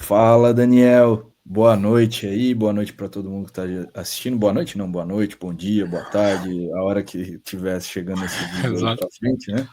Fala, Daniel. Boa noite aí, boa noite para todo mundo que está assistindo. Boa noite, não, boa noite, bom dia, boa tarde, a hora que estiver chegando esse vídeo aí Exato. para frente, né?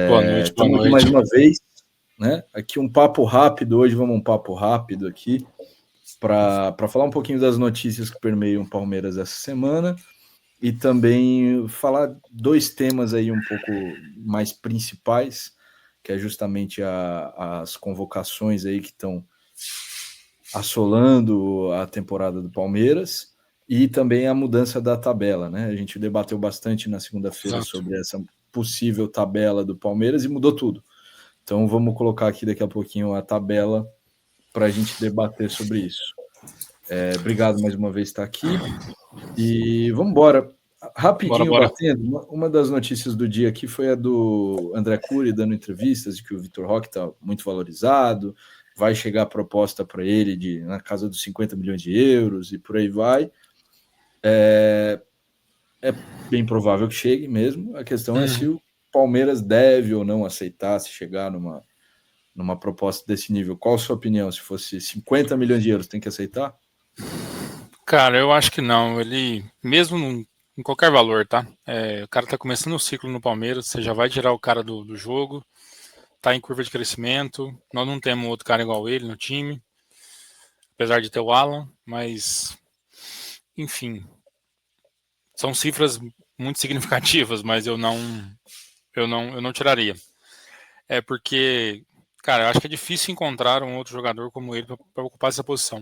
Boa noite, boa Estamos aqui mais noite. uma vez, né? Aqui um papo rápido, hoje vamos um papo rápido aqui para falar um pouquinho das notícias que permeiam o Palmeiras essa semana e também falar dois temas aí um pouco mais principais, que é justamente as convocações aí que estão assolando a temporada do Palmeiras e também a mudança da tabela, né? A gente debateu bastante na segunda-feira Exato. sobre essa possível tabela do Palmeiras e mudou tudo. Então vamos colocar aqui daqui a pouquinho a tabela para a gente debater sobre isso. Obrigado mais uma vez por estar aqui e vamos embora. Rapidinho Bora. batendo, uma das notícias do dia aqui foi a do André Cury dando entrevistas de que o Vitor Roque está muito valorizado, vai chegar a proposta para ele de na casa dos 50 milhões de euros e por aí vai. É bem provável que chegue mesmo. A questão é se o Palmeiras deve ou não aceitar se chegar numa proposta desse nível. Qual a sua opinião? Se fosse 50 milhões de euros, tem que aceitar? Cara, eu acho que não. Ele, mesmo em qualquer valor, tá? O cara tá começando o ciclo no Palmeiras, você já vai tirar o cara do jogo, tá em curva de crescimento. Nós não temos outro cara igual ele no time, apesar de ter o Alan, mas, enfim, são cifras muito significativas, mas eu não tiraria. É porque, cara, eu acho que é difícil encontrar um outro jogador como ele para ocupar essa posição.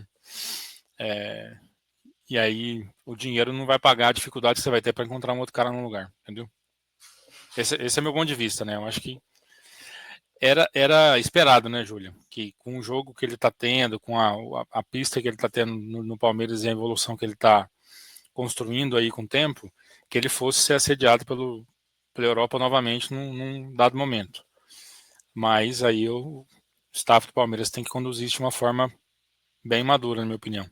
E aí o dinheiro não vai pagar a dificuldade que você vai ter para encontrar um outro cara no lugar, entendeu? Esse é meu ponto de vista, né? Eu acho que era esperado, né, Júlia? Que com o jogo que ele está tendo, com a pista que ele está tendo no Palmeiras e a evolução que ele está construindo aí com o tempo, que ele fosse ser assediado pela Europa novamente num dado momento. Mas aí o staff do Palmeiras tem que conduzir isso de uma forma bem madura, na minha opinião.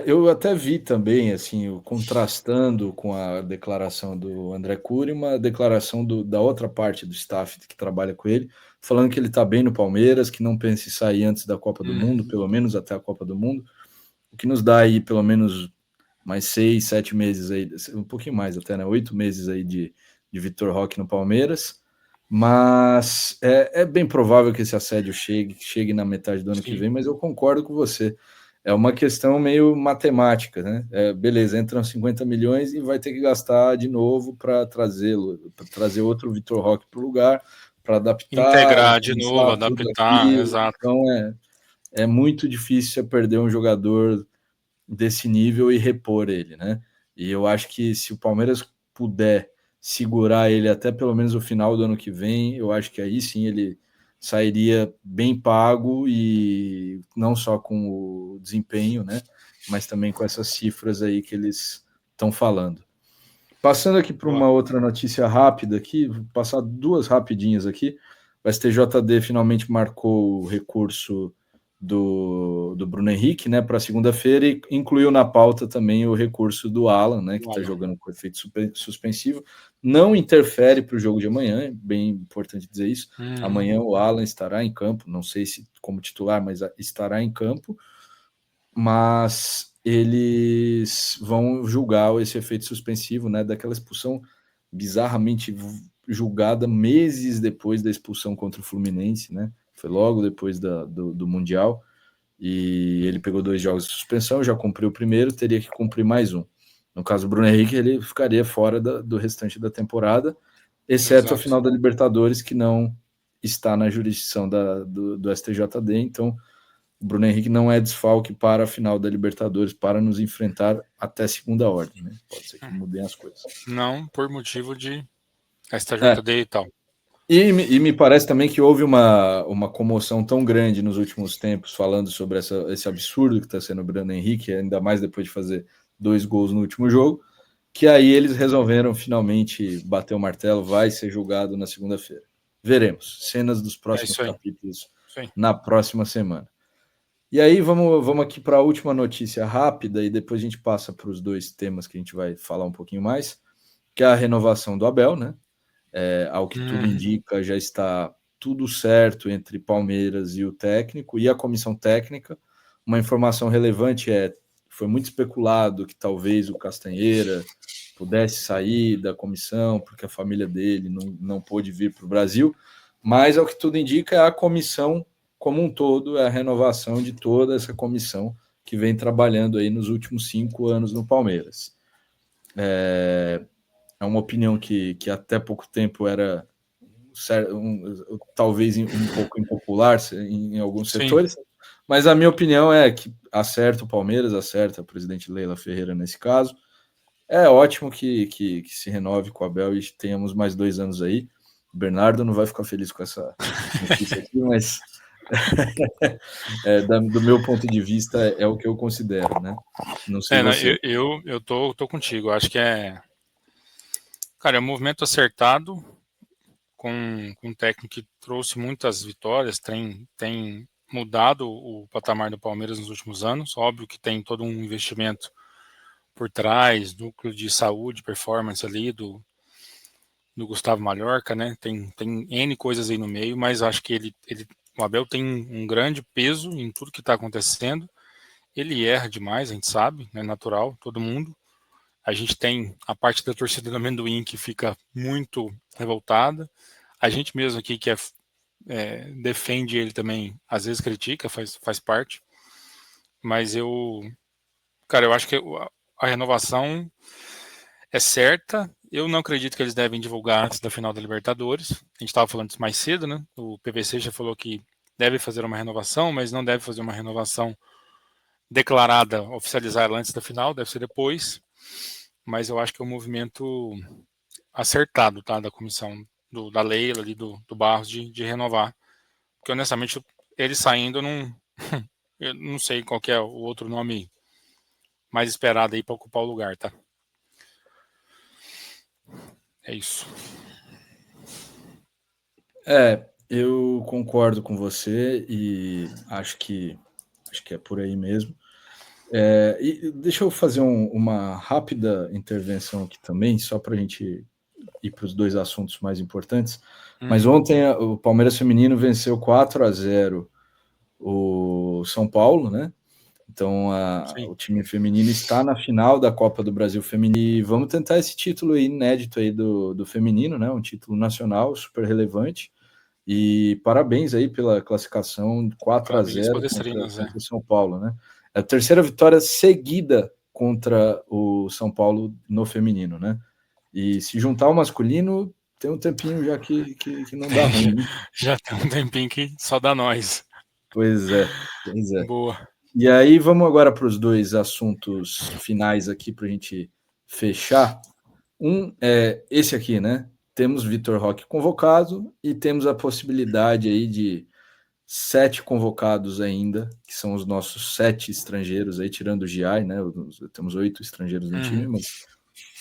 Eu até vi também, assim, contrastando com a declaração do André Cury, uma declaração da outra parte do staff que trabalha com ele, falando que ele está bem no Palmeiras, que não pensa em sair antes da Copa do Mundo, pelo menos até a Copa do Mundo, o que nos dá aí pelo menos mais 6, 7 meses aí, um pouquinho mais até, né? 8 meses aí de Vitor Roque no Palmeiras. Mas é bem provável que esse assédio chegue na metade do ano que Sim. vem, mas eu concordo com você. É uma questão meio matemática, né? Beleza, entram 50 milhões e vai ter que gastar de novo para trazê-lo, para trazer outro Vitor Roque para o lugar, para adaptar, Integrar de novo, pensar tudo adaptar, aquilo. exato. Então é muito difícil você perder um jogador desse nível e repor ele, né? E eu acho que se o Palmeiras puder segurar ele até pelo menos o final do ano que vem, eu acho que aí sim ele sairia bem pago e não só com o desempenho, né? Mas também com essas cifras aí que eles estão falando. Passando aqui para Boa. uma outra notícia rápida aqui, vou passar duas rapidinhas aqui. O STJD finalmente marcou o recurso do Bruno Henrique, né, para segunda-feira e incluiu na pauta também o recurso do Alan, né, que está jogando com efeito suspensivo. Não interfere para o jogo de amanhã, é bem importante dizer isso. Amanhã o Alan estará em campo, não sei se como titular, mas estará em campo, mas eles vão julgar esse efeito suspensivo, né, daquela expulsão bizarramente julgada meses depois da expulsão contra o Fluminense, né? Foi logo depois do Mundial. E ele pegou 2 jogos de suspensão, já cumpriu o primeiro, teria que cumprir mais um. No caso do Bruno Henrique, ele ficaria fora do restante da temporada, exceto a Exato. final da Libertadores, que não está na jurisdição do STJD. Então, o Bruno Henrique não é desfalque para a final da Libertadores para nos enfrentar até segunda ordem, né? Pode ser que mudem as coisas. Não por motivo de É, STJD e tal. e me parece também que houve uma comoção tão grande nos últimos tempos falando sobre esse absurdo que está sendo o Bruno Henrique, ainda mais depois de fazer 2 gols no último jogo, que aí eles resolveram finalmente bater o martelo, vai ser julgado na segunda-feira. Veremos. Cenas dos É próximos isso aí. capítulos Isso aí. na próxima semana. E aí vamos aqui para a última notícia rápida e depois a gente passa para os dois temas que a gente vai falar um pouquinho mais, que é a renovação do Abel, né? Ao que tudo indica, já está tudo certo entre Palmeiras e o técnico e a comissão técnica. Uma informação relevante foi muito especulado que talvez o Castanheira pudesse sair da comissão porque a família dele não pôde vir para o Brasil, mas ao que tudo indica é a comissão como um todo, é a renovação de toda essa comissão que vem trabalhando aí nos últimos 5 anos no Palmeiras. É uma opinião que até pouco tempo era talvez um pouco impopular em alguns setores, mas a minha opinião é que acerta o Palmeiras, acerta a presidente Leila Ferreira nesse caso. É ótimo que se renove com o Abel e tenhamos mais 2 anos aí. O Bernardo não vai ficar feliz com essa notícia aqui, mas do meu ponto de vista é o que eu considero, né? Não sei você. Eu tô contigo. Acho que cara, é um movimento acertado com um técnico que trouxe muitas vitórias, tem mudado o patamar do Palmeiras nos últimos anos. Óbvio que tem todo um investimento por trás, núcleo de saúde, performance ali do Gustavo Malhorca, né? Tem N coisas aí no meio, mas acho que o Abel tem um grande peso em tudo que está acontecendo. Ele erra demais, a gente sabe, é natural, todo mundo. A gente tem a parte da torcida do amendoim que fica muito revoltada. A gente mesmo aqui que defende ele também, às vezes critica, faz parte. Mas cara, eu acho que a renovação é certa. Eu não acredito que eles devem divulgar antes da final da Libertadores. A gente estava falando isso mais cedo, né? O PVC já falou que deve fazer uma renovação, mas não deve fazer uma renovação declarada, oficializada antes da final, deve ser depois. Mas eu acho que é um movimento acertado, tá? Da comissão, da Leila, ali, do Barros, de renovar. Porque, honestamente, ele saindo, eu não sei qual que é o outro nome mais esperado aí para ocupar o lugar, tá? É isso. Eu concordo com você e acho que é por aí mesmo. E deixa eu fazer uma rápida intervenção aqui também, só para a gente ir para os 2 assuntos mais importantes. Mas ontem o Palmeiras feminino venceu 4-0 o São Paulo, né? Então o time feminino está na final da Copa do Brasil Feminino e vamos tentar esse título aí, inédito aí do feminino, né? Um título nacional super relevante. E parabéns aí pela classificação 4-0 contra o São Paulo, né? É a terceira vitória seguida contra o São Paulo no feminino, né? E se juntar o masculino, tem um tempinho já que não dá ruim. Né? Já tem um tempinho que só dá nós. Pois é. Boa. E aí vamos agora para os 2 assuntos finais aqui para a gente fechar. Um é esse aqui, né? Temos Vitor Roque convocado e temos a possibilidade aí de 7 convocados ainda, que são os nossos 7 estrangeiros aí, tirando o Giai, né? Temos 8 estrangeiros no time, mas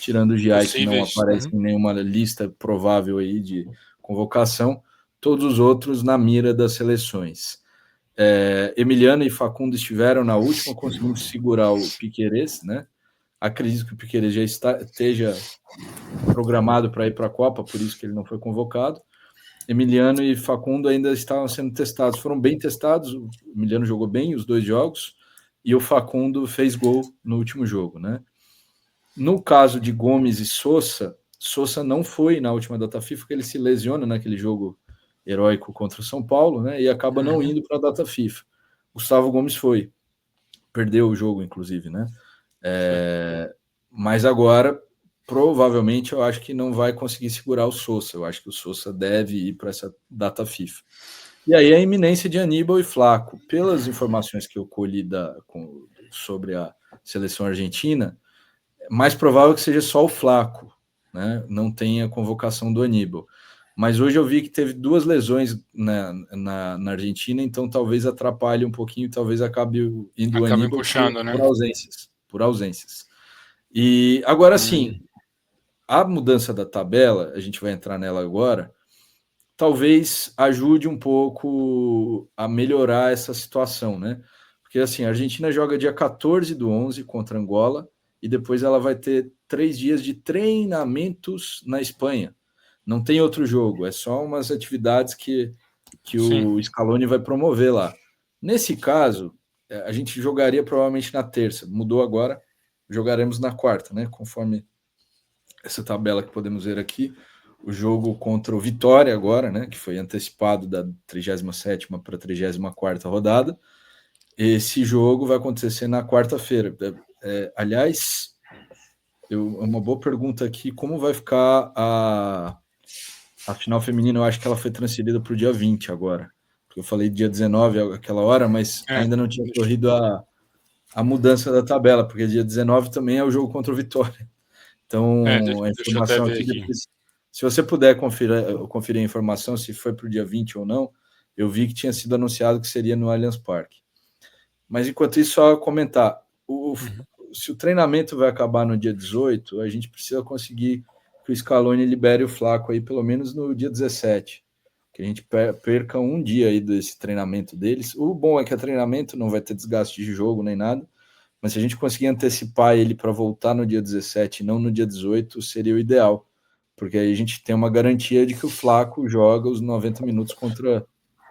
tirando o Giai, que não aparece em nenhuma lista provável aí de convocação, todos os outros na mira das seleções. Emiliano e Facundo estiveram na última, conseguimos segurar o Piquerez, né? Acredito que o Piquerez já esteja programado para ir para a Copa, por isso que ele não foi convocado. Emiliano e Facundo ainda estavam sendo testados, foram bem testados. O Emiliano jogou bem os 2 jogos e o Facundo fez gol no último jogo, né? No caso de Gomes e Sousa não foi na última data FIFA, porque ele se lesiona naquele jogo heróico contra o São Paulo, né? E acaba não indo para a data FIFA. Gustavo Gomes foi, perdeu o jogo, inclusive, né? Mas agora provavelmente eu acho que não vai conseguir segurar o Sousa. Eu acho que o Sousa deve ir para essa data FIFA. E aí a iminência de Aníbal e Flaco. Pelas informações que eu colhi sobre a seleção argentina, é mais provável que seja só o Flaco, né? Não tenha convocação do Aníbal. Mas hoje eu vi que teve 2 lesões na Argentina, então talvez atrapalhe um pouquinho, talvez acabe indo o Aníbal puxando, né? por ausências. E agora sim, a mudança da tabela, a gente vai entrar nela agora, talvez ajude um pouco a melhorar essa situação, né? Porque assim, a Argentina joga dia 14/11 contra Angola e depois ela vai ter 3 dias de treinamentos na Espanha. Não tem outro jogo, é só umas atividades que que o Scaloni vai promover lá. Nesse caso, a gente jogaria provavelmente na terça. Mudou agora, jogaremos na quarta, né? Conforme essa tabela que podemos ver aqui. O jogo contra o Vitória agora, né? Que foi antecipado da 37ª para a 34ª rodada. Esse jogo vai acontecer na quarta-feira. Aliás, uma boa pergunta aqui, como vai ficar a final feminina? Eu acho que ela foi transferida para o dia 20 agora. Porque eu falei dia 19 aquela hora, mas ainda não tinha corrido a mudança da tabela, porque dia 19 também é o jogo contra o Vitória. Então, a informação aqui, depois, se você puder conferir a informação, se foi para o dia 20 ou não, eu vi que tinha sido anunciado que seria no Allianz Parque. Mas, enquanto isso, só comentar, se o treinamento vai acabar no dia 18, a gente precisa conseguir que o Scaloni libere o Flaco aí, pelo menos no dia 17, que a gente perca um dia aí desse treinamento deles. O bom é que é treinamento, não vai ter desgaste de jogo nem nada, mas se a gente conseguir antecipar ele para voltar no dia 17 e não no dia 18, seria o ideal, porque aí a gente tem uma garantia de que o Flaco joga os 90 minutos contra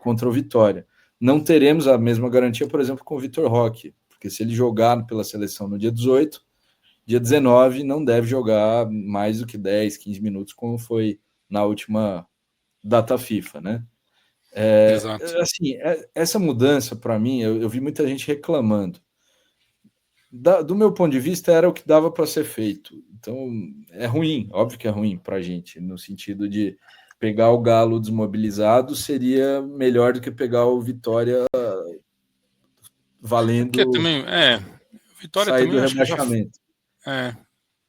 o Vitória. Não teremos a mesma garantia, por exemplo, com o Vitor Roque, porque se ele jogar pela seleção no dia 18, dia 19 não deve jogar mais do que 10, 15 minutos, como foi na última data FIFA, né? Assim, essa mudança, para mim, eu vi muita gente reclamando. Do meu ponto de vista, era o que dava para ser feito. Então, é ruim, óbvio que é ruim para a gente, no sentido de pegar o Galo desmobilizado seria melhor do que pegar o Vitória valendo também, Vitória sair também, do acho que rebaixamento.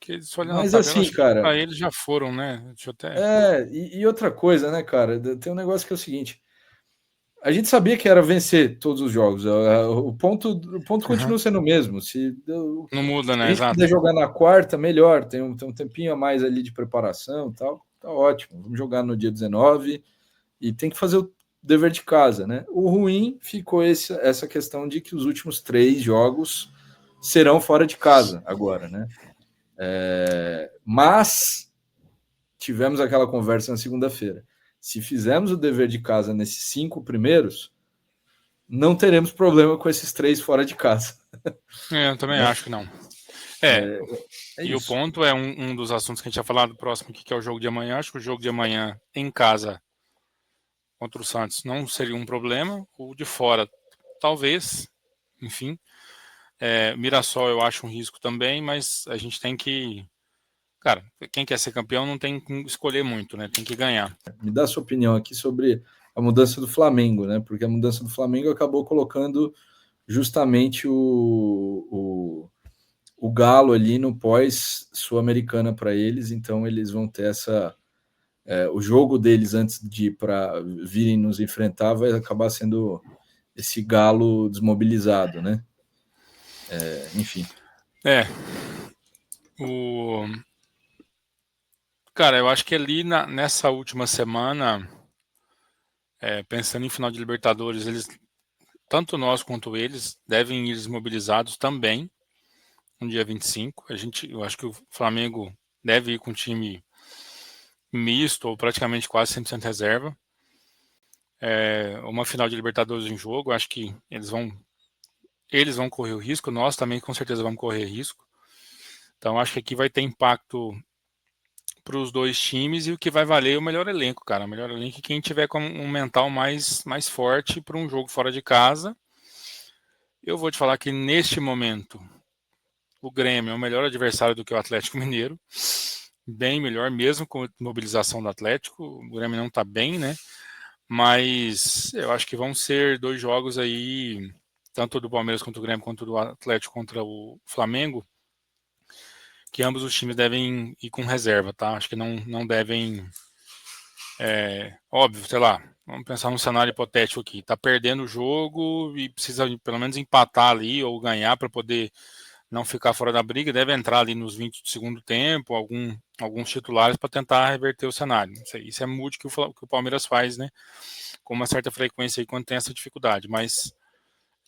que olhando a Mas tabela, assim, acho que cara, para eles já foram, né? Deixa eu até... outra coisa, né, cara, tem um negócio que é o seguinte, a gente sabia que era vencer todos os jogos, o ponto continua sendo o mesmo, não muda, se a né? gente Exato. puder jogar na quarta, melhor, tem um tempinho a mais ali de preparação e tal, tá ótimo, vamos jogar no dia 19 e tem que fazer o dever de casa, né? O ruim ficou essa questão de que os últimos 3 jogos serão fora de casa agora, né? Mas tivemos aquela conversa na segunda-feira. Se fizermos o dever de casa nesses 5 primeiros, não teremos problema com esses 3 fora de casa. Eu também acho que não. E isso. o ponto é um dos assuntos que a gente ia falar do próximo, que é o jogo de amanhã. Acho que o jogo de amanhã em casa contra o Santos não seria um problema. O de fora, talvez, enfim. Mirassol eu acho um risco também, mas a gente tem que... Cara, quem quer ser campeão não tem que escolher muito, né? Tem que ganhar. Me dá a sua opinião aqui sobre a mudança do Flamengo, né? Porque a mudança do Flamengo acabou colocando justamente o Galo ali no pós-Sul-Americana para eles, então eles vão ter o jogo deles antes de ir para virem nos enfrentar vai acabar sendo esse Galo desmobilizado, né? Enfim. Cara, eu acho que ali nessa última semana, pensando em final de Libertadores, tanto nós quanto eles devem ir desmobilizados também no dia 25. Eu acho que o Flamengo deve ir com time misto ou praticamente quase 100% reserva. Uma final de Libertadores em jogo, acho que eles vão correr o risco, nós também com certeza vamos correr risco. Então acho que aqui vai ter impacto para os dois times e o que vai valer é o melhor elenco, cara. O melhor elenco é quem tiver com um mental mais forte para um jogo fora de casa. Eu vou te falar que neste momento o Grêmio é o melhor adversário do que o Atlético Mineiro. Bem melhor, mesmo com a mobilização do Atlético. O Grêmio não tá bem, né? Mas eu acho que vão ser 2 jogos aí, tanto do Palmeiras contra o Grêmio, quanto do Atlético contra o Flamengo, que ambos os times devem ir com reserva, tá? Acho que não devem... óbvio, sei lá, vamos pensar num cenário hipotético aqui. Tá perdendo o jogo e precisa pelo menos empatar ali ou ganhar para poder não ficar fora da briga. Deve entrar ali nos 20 do segundo tempo, alguns titulares para tentar reverter o cenário. Isso é muito que o Palmeiras faz, né? Com uma certa frequência aí quando tem essa dificuldade. Mas,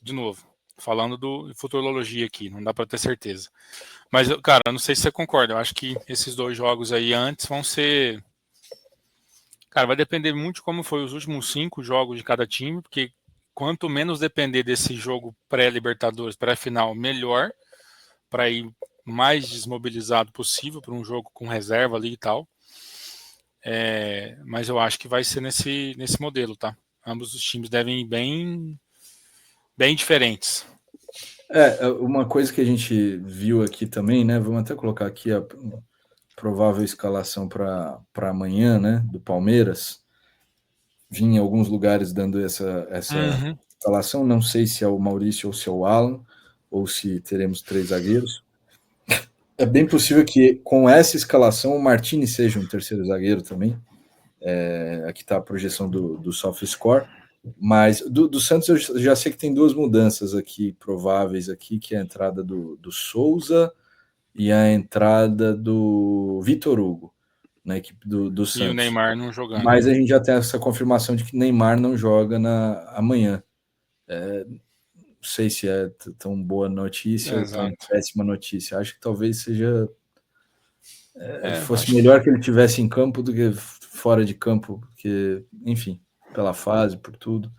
de novo, falando do futurologia aqui, não dá para ter certeza. Mas, cara, eu não sei se você concorda. Eu acho que esses 2 jogos aí antes vão ser... Cara, vai depender muito de como foi os últimos 5 jogos de cada time, porque quanto menos depender desse jogo pré-Libertadores, pré-final, melhor, para ir mais desmobilizado possível para um jogo com reserva ali e tal. Mas eu acho que vai ser nesse modelo, tá? Ambos os times devem ir bem diferentes. Uma coisa que a gente viu aqui também, né? Vamos até colocar aqui a provável escalação para amanhã, né? Do Palmeiras. Vi em alguns lugares dando essa escalação. Não sei se é o Maurício ou se é o Alan, ou se teremos 3 zagueiros. É bem possível que com essa escalação o Martini seja um terceiro zagueiro também. Aqui está a projeção do SofaScore. Mas do Santos eu já sei que tem 2 mudanças aqui prováveis aqui, que é a entrada do Souza e a entrada do Vitor Hugo na equipe do Santos. E o Neymar não jogando. Mas a gente já tem essa confirmação de que Neymar não joga amanhã. Não sei se é tão boa notícia ou tão péssima notícia. Acho que talvez seja fosse melhor que ele tivesse em campo do que fora de campo, porque, enfim, pela fase, por tudo.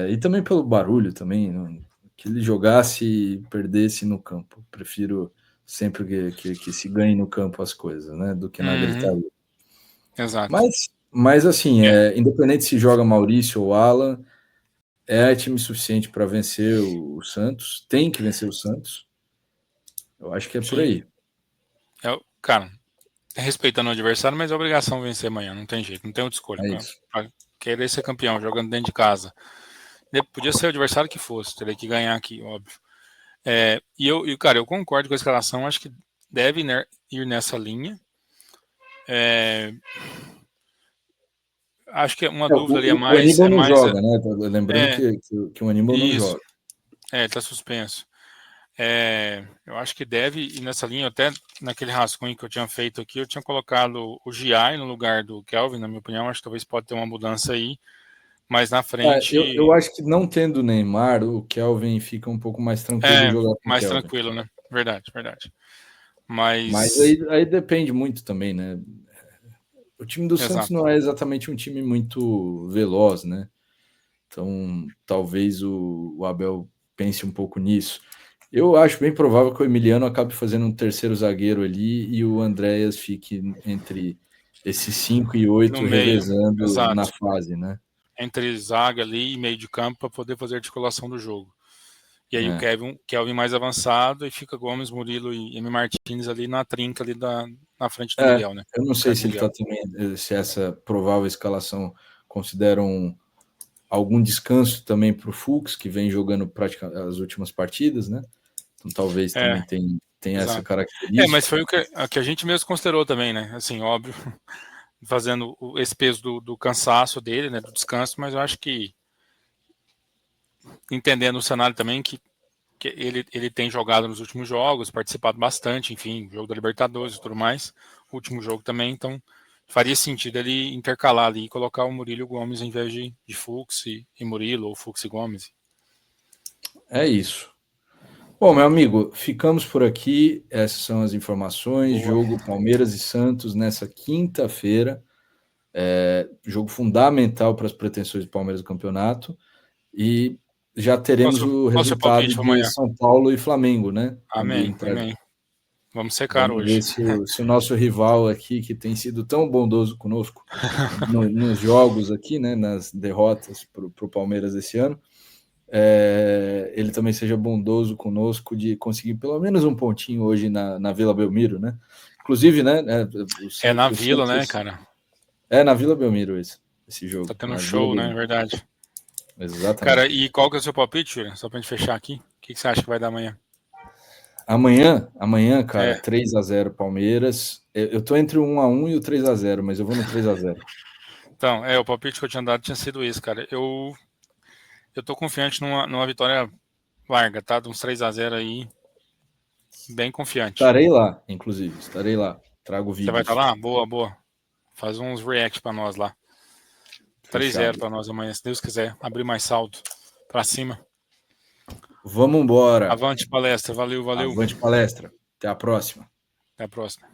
E também pelo barulho também, que ele jogasse e perdesse no campo. Prefiro sempre que se ganhe no campo as coisas, né, do que na gritaria. Exato. Mas assim, independente se joga Maurício ou Alan, é time suficiente para vencer o Santos, tem que vencer o Santos. Eu acho que é por aí. Cara, respeitando o adversário, mas é obrigação vencer amanhã, não tem jeito, não tem outra escolha. Pra querer ser campeão, jogando dentro de casa. Podia ser o adversário que fosse, teria que ganhar aqui, óbvio. Cara, eu concordo com a escalação, acho que deve ir nessa linha. Acho que uma dúvida ali é mais. O Aníbal não joga, né? Lembrando que o Aníbal não joga. Tá suspenso. Eu acho que deve ir nessa linha. Até naquele rascunho que eu tinha feito aqui, eu tinha colocado o Giai no lugar do Kelvin, na minha opinião. Acho que talvez pode ter uma mudança aí. Mas na frente. Eu acho que não tendo o Neymar, o Kelvin fica um pouco mais tranquilo jogar com o mais Kelvin. Tranquilo, né? Verdade. Mas aí depende muito também, né? O time do Santos não é exatamente um time muito veloz, né? Então, talvez o Abel pense um pouco nisso. Eu acho bem provável que o Emiliano acabe fazendo um terceiro zagueiro ali e o Andréas fique entre esses 5 e 8 revezando na fase, né? Entre zaga ali e meio de campo para poder fazer a articulação do jogo. E aí o Kelvin mais avançado e fica Gomes, Murilo e M. Martins ali na trinca ali na frente do Miguel, né? Eu não sei se ele tá também, se essa provável escalação considera algum descanso também para o Fux, que vem jogando praticamente as últimas partidas, né? Então talvez também tenha essa característica. Mas foi o que a gente mesmo considerou também, né? Assim, óbvio, fazendo esse peso do cansaço dele, né? Do descanso, mas eu acho que entendendo o cenário também que ele tem jogado nos últimos jogos, participado bastante, enfim, jogo da Libertadores e tudo mais, o último jogo também, então faria sentido ele intercalar ali e colocar o Murilo Gomes em vez de Fux e Murilo, ou Fux e Gomes. É isso. Bom, meu amigo, ficamos por aqui. Essas são as informações. Boa. Jogo Palmeiras e Santos nessa quinta-feira. Jogo fundamental para as pretensões do Palmeiras no campeonato. E já teremos o resultado de São Paulo e Flamengo, né? Amém. Vamos secar hoje. Ver se o nosso rival aqui, que tem sido tão bondoso conosco nos jogos aqui, né? Nas derrotas para o Palmeiras esse ano, ele também seja bondoso conosco de conseguir pelo menos um pontinho hoje na Vila Belmiro, né? Inclusive, né? Na Vila, né, cara? Na Vila Belmiro esse jogo. Tá tendo show, né? É verdade. Exatamente. Cara, e qual que é o seu palpite, Julian? Só pra gente fechar aqui. O que você acha que vai dar amanhã? Amanhã, cara, 3-0 Palmeiras. Eu tô entre o 1-1 e o 3-0, mas eu vou no 3-0. Então, o palpite que eu tinha dado tinha sido esse, cara. Eu tô confiante numa vitória larga, tá? De uns 3-0 aí. Bem confiante. Estarei lá, inclusive. Trago vídeos. Você vai estar lá? Boa. Faz uns react pra nós lá. 3-0 pra nós amanhã, se Deus quiser. Abrir mais saldo pra cima. Vamos embora. Avante palestra. Valeu. Avante palestra. Até a próxima. Até a próxima.